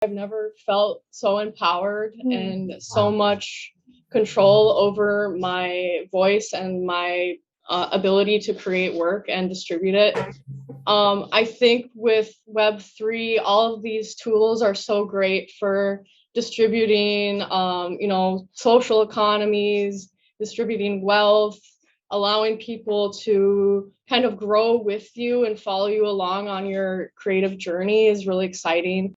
I've never felt so empowered and so much control over my voice and my ability to create work and distribute it. I think with Web3, all of these tools are so great for distributing, social economies, distributing wealth, allowing people to kind of grow with you and follow you along on your creative journey is really exciting.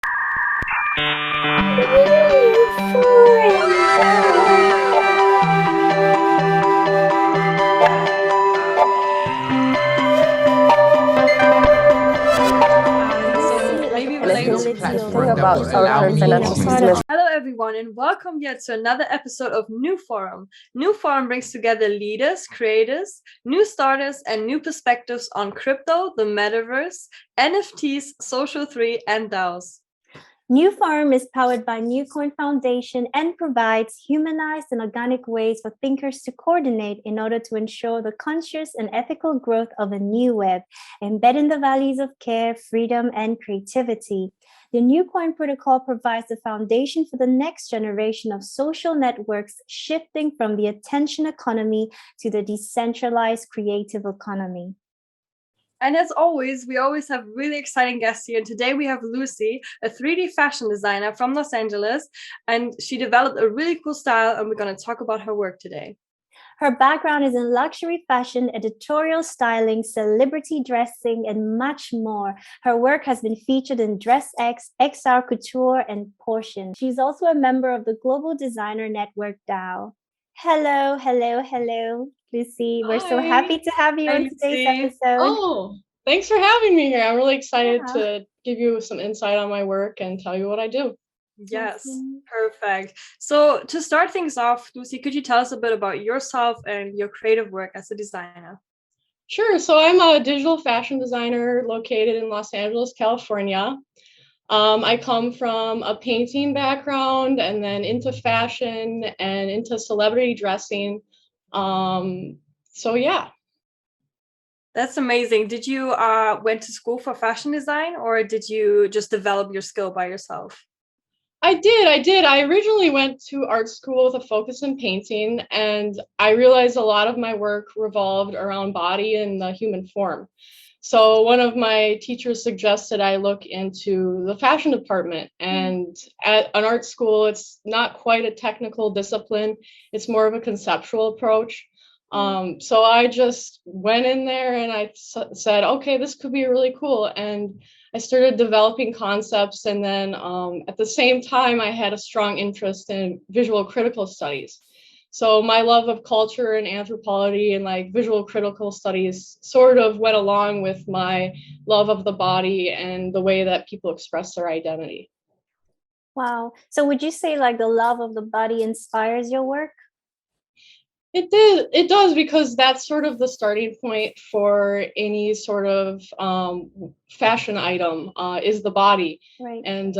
Hello everyone and welcome yet to another episode of Newforum. Newforum brings together leaders, creators, new starters and new perspectives on crypto, the metaverse, NFTs, social 3 and DAOs. Newforum is powered by Newcoin Foundation and provides humanized and organic ways for thinkers to coordinate in order to ensure the conscious and ethical growth of a new web, embedding the values of care, freedom, and creativity. The Newcoin protocol provides the foundation for the next generation of social networks, shifting from the attention economy to the decentralized creative economy. And as always, we always have really exciting guests here. And today we have Lucii, a 3D fashion designer from Los Angeles, and she developed a really cool style, and we're going to talk about her work today. Her background is in luxury fashion, editorial styling, celebrity dressing, and much more. Her work has been featured in DressX, XR Couture, and Portion. She's also a member of the Global Designer Network DAO. Hello, Lucii. We're so happy to have you on today's episode. Oh, thanks for having me here. I'm really excited to give you some insight on my work and tell you what I do. Yes, perfect. So to start things off, Lucii, could you tell us a bit about yourself and your creative work as a designer? Sure. So I'm a digital fashion designer located in Los Angeles, California. I come from a painting background and then into fashion and into celebrity dressing. So yeah. That's amazing. Did you went to school for fashion design, or did you just develop your skill by yourself? I did. I originally went to art school with a focus in painting, and I realized a lot of my work revolved around body and the human form. So one of my teachers suggested I look into the fashion department, and at an art school, it's not quite a technical discipline. It's more of a conceptual approach. So I just went in there and I said, okay, this could be really cool. And I started developing concepts. And then at the same time, I had a strong interest in visual critical studies. So my love of culture and anthropology and like visual critical studies sort of went along with my love of the body and the way that people express their identity. Wow. So would you say like the love of the body inspires your work? It does, because that's sort of the starting point for any sort of fashion item is the body. Right. And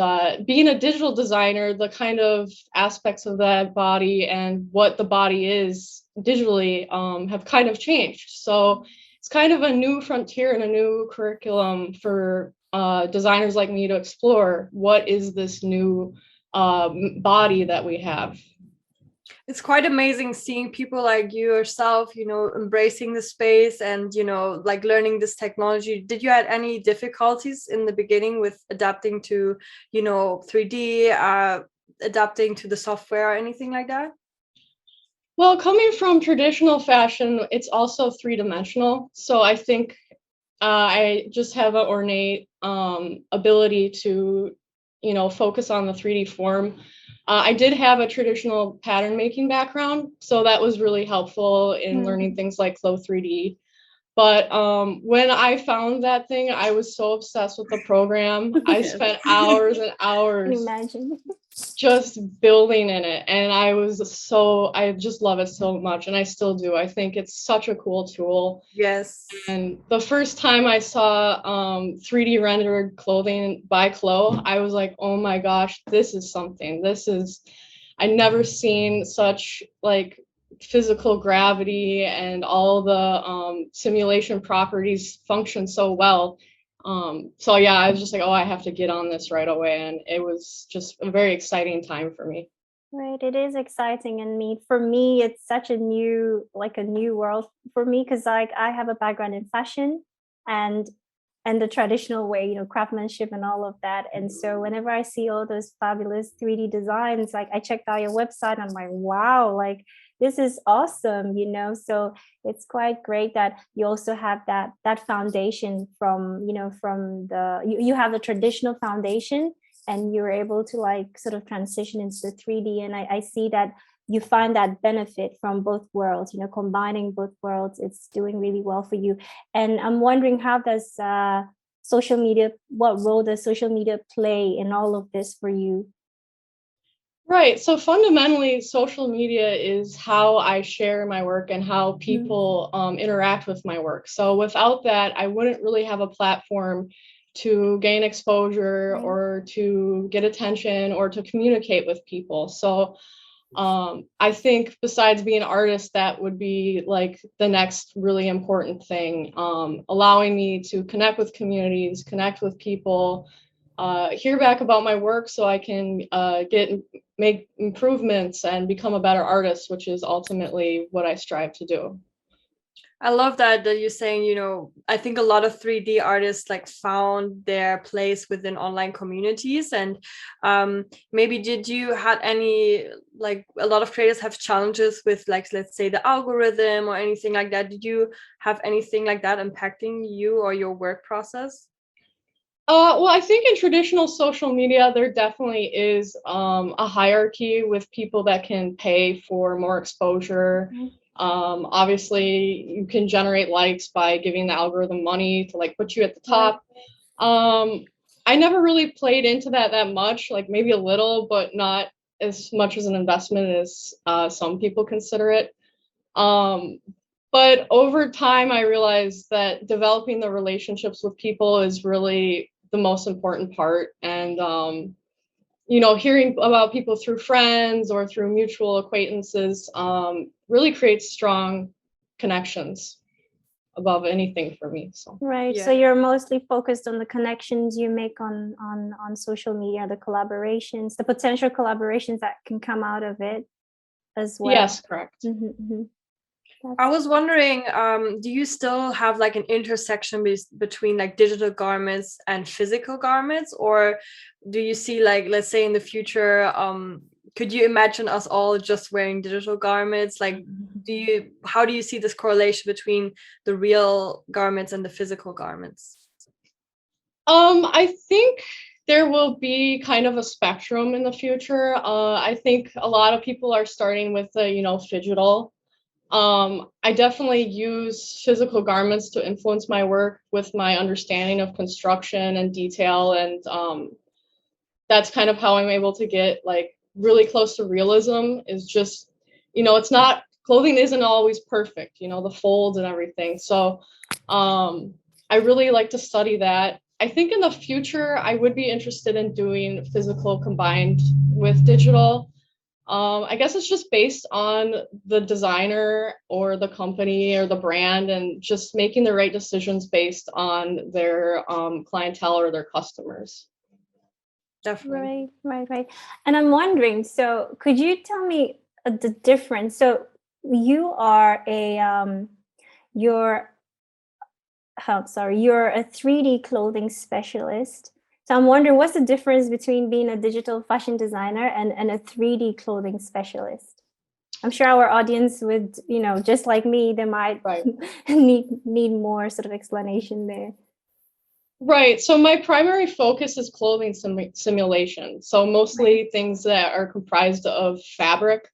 being a digital designer, the kind of aspects of that body and what the body is digitally have kind of changed. So it's kind of a new frontier and a new curriculum for designers like me to explore. What is this new body that we have? It's quite amazing seeing people like you yourself, embracing the space and, like learning this technology. Did you have any difficulties in the beginning with adapting to, 3D, adapting to the software or anything like that? Well, coming from traditional fashion, it's also three-dimensional. So I think I just have an ornate ability to, focus on the 3D form. I did have a traditional pattern making background, so that was really helpful in learning things like Flow 3D. But when I found that thing, I was so obsessed with the program. I spent hours and hours just building in it. And I just love it so much. And I still do. I think it's such a cool tool. Yes. And the first time I saw 3D rendered clothing by Chloe, I was like, oh my gosh, this is something. I never seen such like physical gravity and all the simulation properties function so well. So yeah, I was just like, oh, I have to get on this right away. And it was just a very exciting time for me. Right, it is exciting, and for me, it's such a new world for me, because like I have a background in fashion and the traditional way, craftsmanship and all of that. And so whenever I see all those fabulous 3D designs, like I checked out your website, I'm like, wow, like this is awesome, So it's quite great that you also have that foundation from, from you have the traditional foundation, and you're able to like sort of transition into 3D. And I see that you find that benefit from both worlds, combining both worlds. It's doing really well for you. And I'm wondering, how does social media, what role does social media play in all of this for you? Right. So fundamentally, social media is how I share my work and how people interact with my work. So without that, I wouldn't really have a platform to gain exposure or to get attention or to communicate with people. So I think besides being an artist, that would be like the next really important thing, allowing me to connect with communities, connect with people, hear back about my work so I can make improvements and become a better artist, which is ultimately what I strive to do. I love that you're saying, I think a lot of 3D artists like found their place within online communities. And maybe did you had any, like a lot of creators have challenges with, like, let's say the algorithm or anything like that. Did you have anything like that impacting you or your work process? Well, I think in traditional social media, there definitely is a hierarchy with people that can pay for more exposure. Obviously, you can generate likes by giving the algorithm money to like put you at the top. I never really played into that much, like maybe a little, but not as much as an investment as some people consider it. But over time, I realized that developing the relationships with people is really the most important part. And, hearing about people through friends or through mutual acquaintances really creates strong connections above anything for me. So right. So you're mostly focused on the connections you make on social media, the collaborations, the potential collaborations that can come out of it as well. Yes, correct. I was wondering, do you still have like an intersection between like digital garments and physical garments, or do you see, like, let's say in the future, could you imagine us all just wearing digital garments? Like, how do you see this correlation between the real garments and the physical garments? I think there will be kind of a spectrum in the future. I think a lot of people are starting with the, phygital. I definitely use physical garments to influence my work with my understanding of construction and detail. And that's kind of how I'm able to get like really close to realism, is just, it's not, clothing isn't always perfect, the folds and everything. So I really like to study that. I think in the future, I would be interested in doing physical combined with digital. I guess it's just based on the designer or the company or the brand, and just making the right decisions based on their clientele or their customers. Definitely. Right. And I'm wondering, so could you tell me the difference? So you are you're a 3D clothing specialist. So I'm wondering, what's the difference between being a digital fashion designer and a 3D clothing specialist? I'm sure our audience would, just like me, they might need more sort of explanation there. Right. So my primary focus is clothing simulation. So mostly things that are comprised of fabric.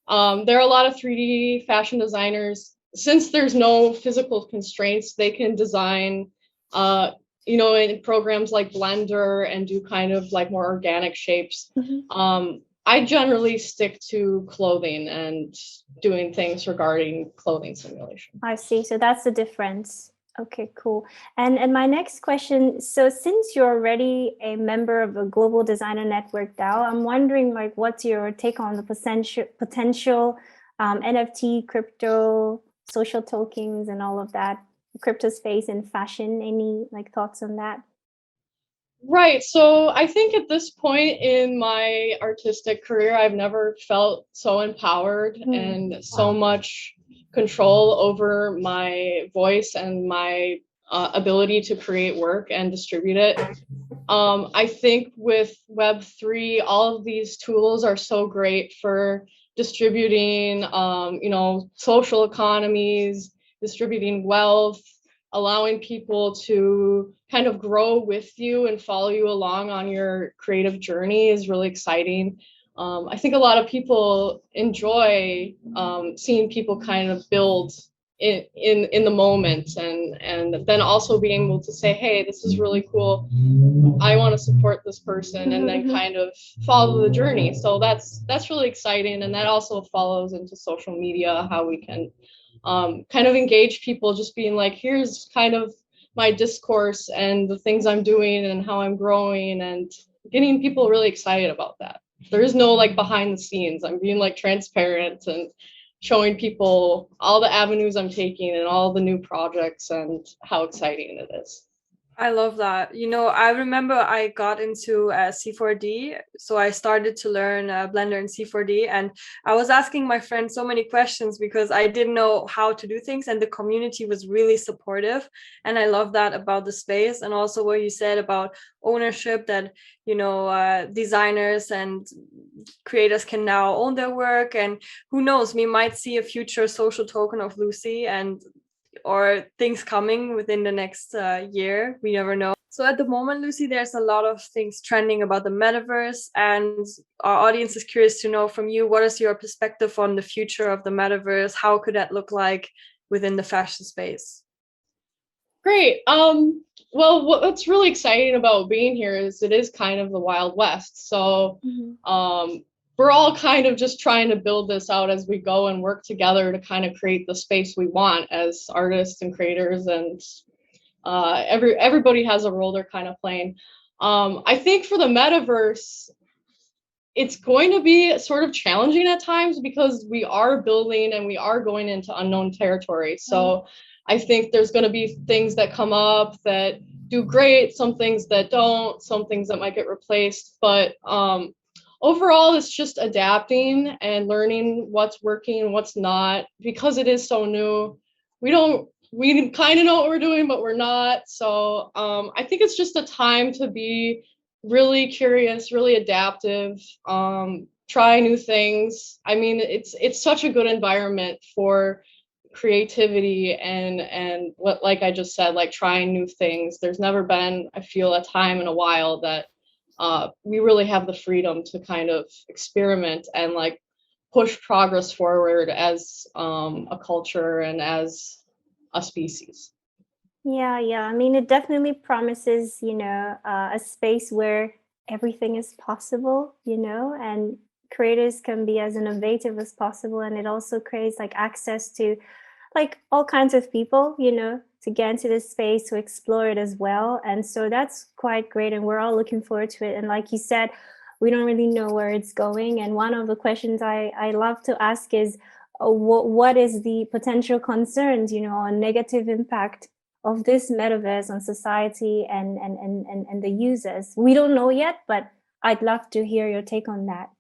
There are a lot of 3D fashion designers. Since there's no physical constraints, they can design, in programs like Blender and do kind of like more organic shapes. I generally stick to clothing and doing things regarding clothing simulation. I see. So that's the difference. Okay, cool. And my next question, so since you're already a member of the Global Designer Network DAO, I'm wondering, like, what's your take on the potential NFT, crypto, social tokens, and all of that crypto space and fashion. Any like thoughts on that? Right. So I think at this point in my artistic career, I've never felt so empowered and so much control over my voice and my ability to create work and distribute it. I think with Web3, all of these tools are so great for distributing, social economies, distributing wealth, allowing people to kind of grow with you and follow you along on your creative journey is really exciting. I think a lot of people enjoy seeing people kind of build in the moment, and then also being able to say, hey, this is really cool, I want to support this person, and then kind of follow the journey. So that's really exciting, and that also follows into social media, how we can kind of engage people, just being like, here's kind of my discourse and the things I'm doing and how I'm growing, and getting people really excited about that. There is no like behind the scenes. I'm being like transparent and showing people all the avenues I'm taking and all the new projects and how exciting it is. I love that. I remember I got into C4D, so I started to learn Blender and C4D, and I was asking my friends so many questions because I didn't know how to do things, and the community was really supportive, and I love that about the space. And also what you said about ownership, that designers and creators can now own their work, and who knows, we might see a future social token of Lucii, and or things coming within the next year. We never know. So at the moment, Lucii, there's a lot of things trending about the metaverse, and our audience is curious to know from you, what is your perspective on the future of the metaverse? How could that look like within the fashion space? Great. Well, what's really exciting about being here is it is kind of the Wild West. So we're all kind of just trying to build this out as we go and work together to kind of create the space we want as artists and creators, and everybody has a role they're kind of playing. I think for the metaverse, it's going to be sort of challenging at times because we are building and we are going into unknown territory. So I think there's going to be things that come up that do great, some things that don't, some things that might get replaced, but overall, it's just adapting and learning what's working and what's not, because it is so new. We kind of know what we're doing, but we're not. So I think it's just a time to be really curious, really adaptive, try new things. I mean, it's such a good environment for creativity and what, like I just said, like trying new things. There's never been, I feel, a time in a while that we really have the freedom to kind of experiment and like push progress forward as a culture and as a species. Yeah. I mean, it definitely promises, a space where everything is possible, and creators can be as innovative as possible. And it also creates like access to like all kinds of people, to get into this space, to explore it as well. And so that's quite great. And we're all looking forward to it. And like you said, we don't really know where it's going. And one of the questions I love to ask is, what is the potential concerns, or negative impact of this metaverse on society and the users? We don't know yet, but I'd love to hear your take on that.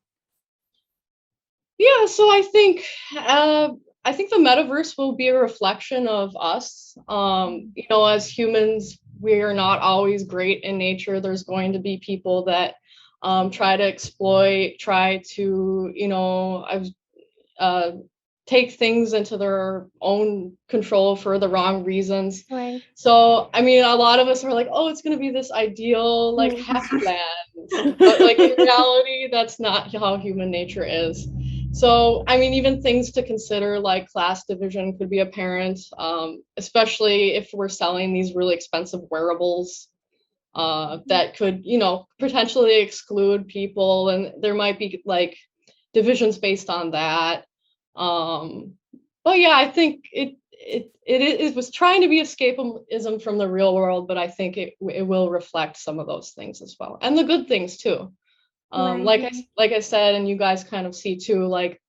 Yeah, so I think the metaverse will be a reflection of us. As humans, we are not always great in nature. There's going to be people that try to exploit, try to, take things into their own control for the wrong reasons. Right. So, I mean, a lot of us are like, oh, it's going to be this ideal, like, happy land. But, like, in reality, that's not how human nature is. So, I mean, even things to consider, like class division could be apparent, especially if we're selling these really expensive wearables that could, potentially exclude people. And there might be, like, divisions based on that. But yeah, I think it was trying to be escapism from the real world, but I think it will reflect some of those things as well, and the good things too. Like I said, and you guys kind of see too, like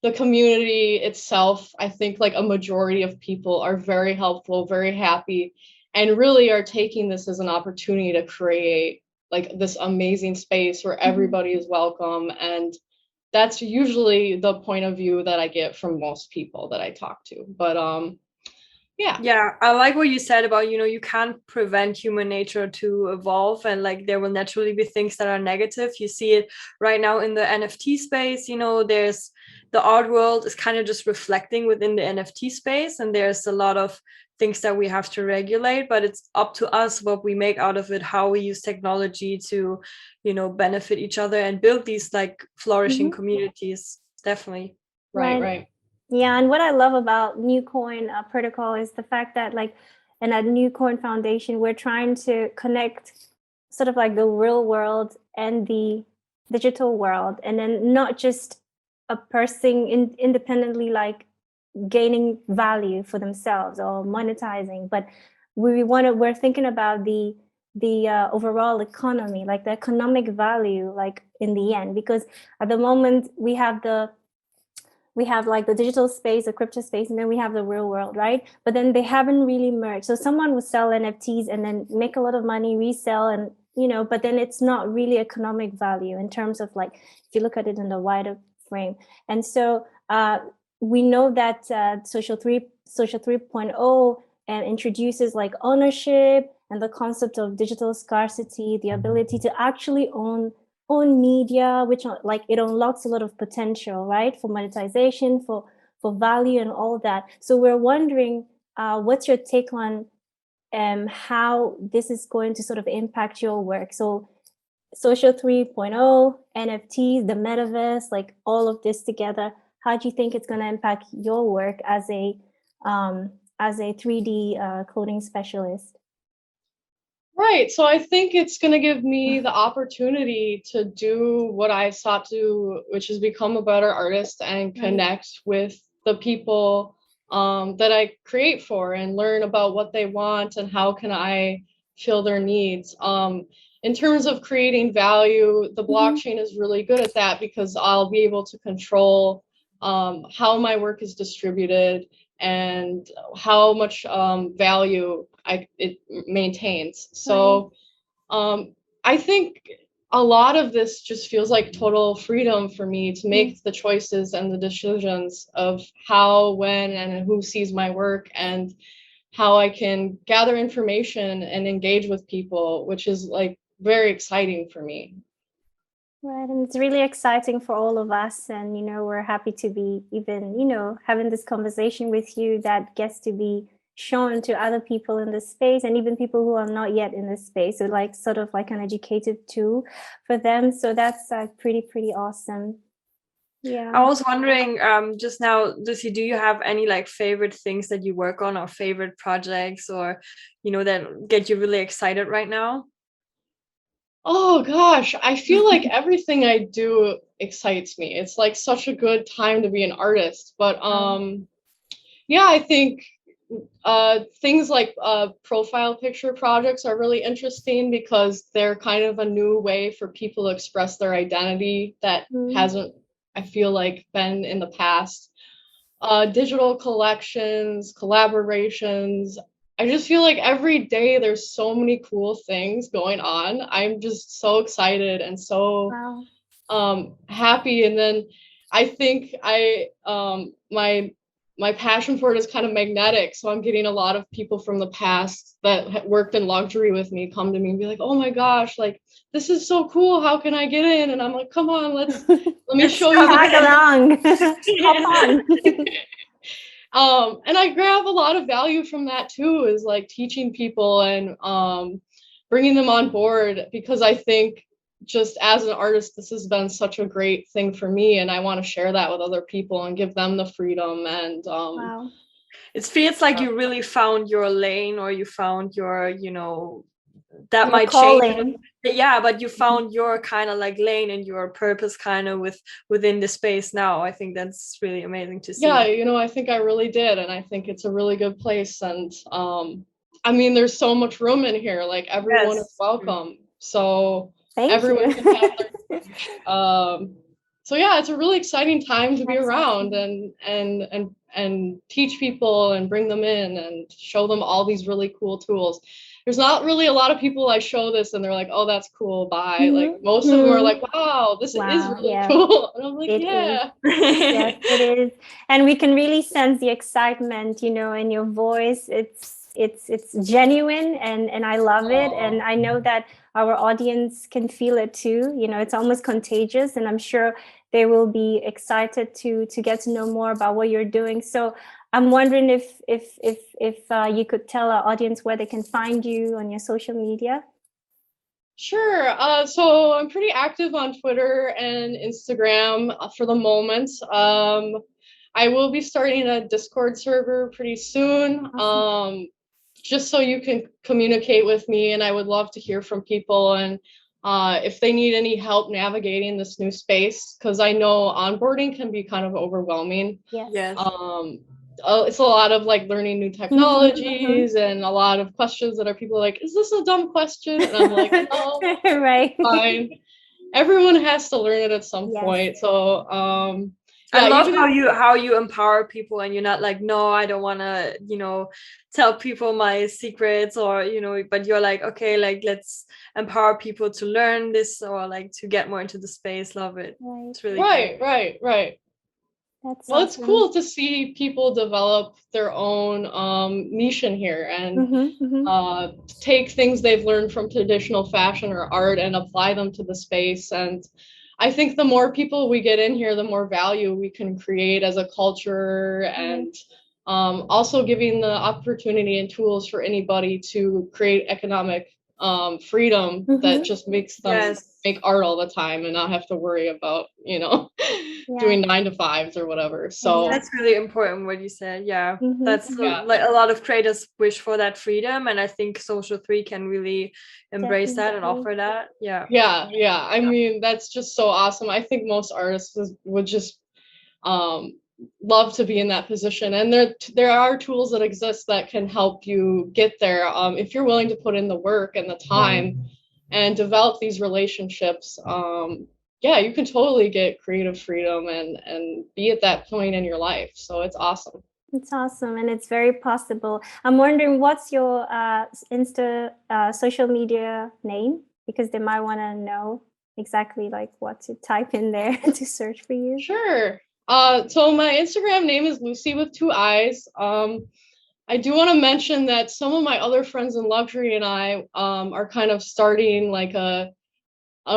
the community itself, I think like a majority of people are very helpful, very happy, and really are taking this as an opportunity to create like this amazing space where everybody is welcome. And that's usually the point of view that I get from most people that I talk to. But yeah, I like what you said about, you can't prevent human nature to evolve, and like there will naturally be things that are negative. You see it right now in the NFT space. There's the art world is kind of just reflecting within the NFT space, and there's a lot of things that we have to regulate, but it's up to us what we make out of it, how we use technology to benefit each other and build these like flourishing communities. Definitely. Right. Yeah, and what I love about Newcoin protocol is the fact that like in a Newcoin Foundation, we're trying to connect sort of like the real world and the digital world, and then not just a person independently like gaining value for themselves or monetizing, but we're thinking about the overall economy, like the economic value, like in the end, because at the moment we have like the digital space, the crypto space, and then we have the real world, right? But then they haven't really merged. So someone would sell NFTs and then make a lot of money, resell, and but then it's not really economic value in terms of like if you look at it in the wider frame. And so we know that Social 3.0 introduces like ownership and the concept of digital scarcity, the ability to actually own media, which like it unlocks a lot of potential, right, for monetization, for value and all that. So we're wondering what's your take on how this is going to sort of impact your work? So Social 3.0, NFTs, the Metaverse, like all of this together, how do you think it's going to impact your work as a 3D clothing specialist? Right. So I think it's going to give me the opportunity to do what I sought to, which is become a better artist and connect with the people that I create for and learn about what they want and how can I fill their needs. In terms of creating value, the blockchain is really good at that because I'll be able to control how my work is distributed and how much value it maintains. So I think a lot of this just feels like total freedom for me to make the choices and the decisions of how, when, and who sees my work, and how I can gather information and engage with people, which is like very exciting for me. Right, and it's really exciting for all of us, and we're happy to be even having this conversation with you that gets to be shown to other people in this space, and even people who are not yet in this space, so like sort of like an educative tool for them. So that's pretty awesome. Yeah, I was wondering just now, Lucii, do you have any like favorite things that you work on or favorite projects or that get you really excited right now? Oh gosh, I feel like everything I do excites me. It's like such a good time to be an artist. But yeah, I think things like profile picture projects are really interesting because they're kind of a new way for people to express their identity that hasn't, I feel like, been in the past. Digital collections, collaborations. I just feel like every day there's so many cool things going on. I'm just so excited and so happy. And then I think my passion for it is kind of magnetic. So I'm getting a lot of people from the past that worked in luxury with me come to me and be like, oh my gosh, like this is so cool. How can I get in? And I'm like, come on, let me show you. Tag along. Hop on. And I grab a lot of value from that too, is like teaching people and bringing them on board, because I think just as an artist, this has been such a great thing for me, and I want to share that with other people and give them the freedom. And it feels like you really found your lane, or you found your that might change, but you found your kind of like lane and your purpose kind of within the space now. I think that's really amazing to see. Yeah, I think I really did, and I think it's a really good place. And I mean, there's so much room in here, like everyone is welcome. So Thank everyone you. can have their so yeah, it's a really exciting time to be That's around awesome. and teach people and bring them in and show them all these really cool tools. There's not really a lot of people I show this and they're like, oh, that's cool, bye. Like most of them are like, wow, this is Wow, really yeah, cool. And I'm like, it is. yeah. Yes, it is. And we can really sense the excitement, you know, in your voice. It's genuine and I love it. And I know that our audience can feel it too. You know, it's almost contagious, and I'm sure they will be excited to get to know more about what you're doing. So I'm wondering if you could tell our audience where they can find you on your social media. Sure. So I'm pretty active on Twitter and Instagram for the moment. I will be starting a Discord server pretty soon. Awesome. Just so you can communicate with me, and I would love to hear from people and if they need any help navigating this new space, because I know onboarding can be kind of overwhelming. Yes. It's a lot of like learning new technologies and a lot of questions that are people like, is this a dumb question? And I'm like, no, Right. fine. Everyone has to learn it at some Yes. point. So I yeah, love how you empower people, and you're not like, no, I don't want to, you know, tell people my secrets, or, you know, but you're like, okay, like let's empower people to learn this, or like to get more into the space. Love it. Right. It's really great. Right. That's Well, awesome. it's cool to see people develop their own niche in here and take things they've learned from traditional fashion or art and apply them to the space. And I think the more people we get in here, the more value we can create as a culture, and also giving the opportunity and tools for anybody to create economic freedom that just makes them make art all the time and not have to worry about, you know, doing 9 to 5s or whatever. So that's really important what you said. Yeah, that's like a lot of creators wish for that freedom, and I think Social 3 can really embrace that and offer that. Yeah. I mean, that's just so awesome. I think most artists would just love to be in that position, and there are tools that exist that can help you get there if you're willing to put in the work and the time and develop these relationships. Yeah, you can totally get creative freedom and be at that point in your life. So it's awesome. It's awesome, and it's very possible. I'm wondering, what's your Insta social media name? Because they might want to know exactly like what to type in there to search for you. Sure. So my Instagram name is Lucii with 2 I's. I do want to mention that some of my other friends in luxury and I are kind of starting like a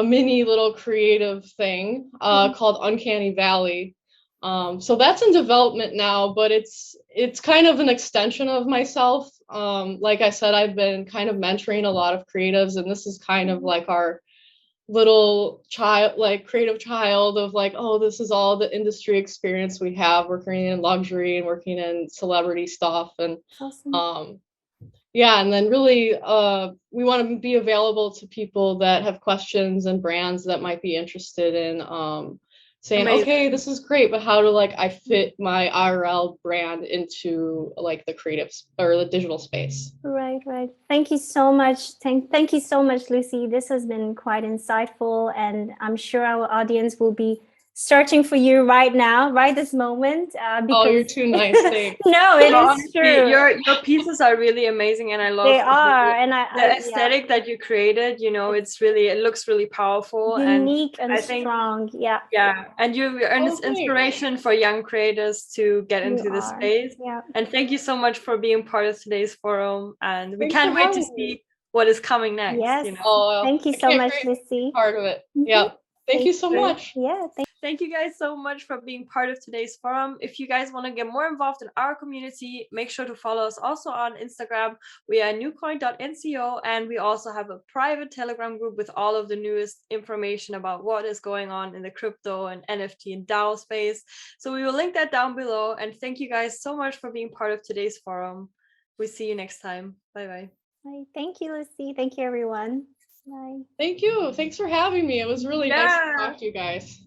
mini little creative thing called Uncanny Valley. So that's in development now, but it's kind of an extension of myself. Like I said, I've been kind of mentoring a lot of creatives, and this is kind of like our little child, like creative child of like, oh, this is all the industry experience we have working in luxury and working in celebrity stuff. And yeah, and then really we want to be available to people that have questions and brands that might be interested in saying, okay, this is great, but how do like I fit my IRL brand into like the creative or the digital space? Right. Thank you so much. Thank you so much, Lucii. This has been quite insightful, and I'm sure our audience will be searching for you right now, right this moment. Because oh, you're too nice. Thanks. No, it is true. Your pieces are really amazing, and I love they are, and the aesthetic that you created. You know, it looks really powerful, unique and I think, strong. Yeah, and you're an inspiration for young creators to get into this space. Yeah, and thank you so much for being part of today's forum, and we can't wait to see what is coming next. Yes. You know? Oh, thank you so much, Lucii. Part of it. Yeah. Thank you so much. Yeah. Thank you guys so much for being part of today's forum. If you guys want to get more involved in our community, make sure to follow us also on Instagram. We are newcoin.nco, and we also have a private Telegram group with all of the newest information about what is going on in the crypto and NFT and DAO space. So we will link that down below. And thank you guys so much for being part of today's forum. We'll see you next time. Bye. Thank you, Lucii. Thank you, everyone. Bye. Thank you. Thanks for having me. It was really nice to talk to you guys.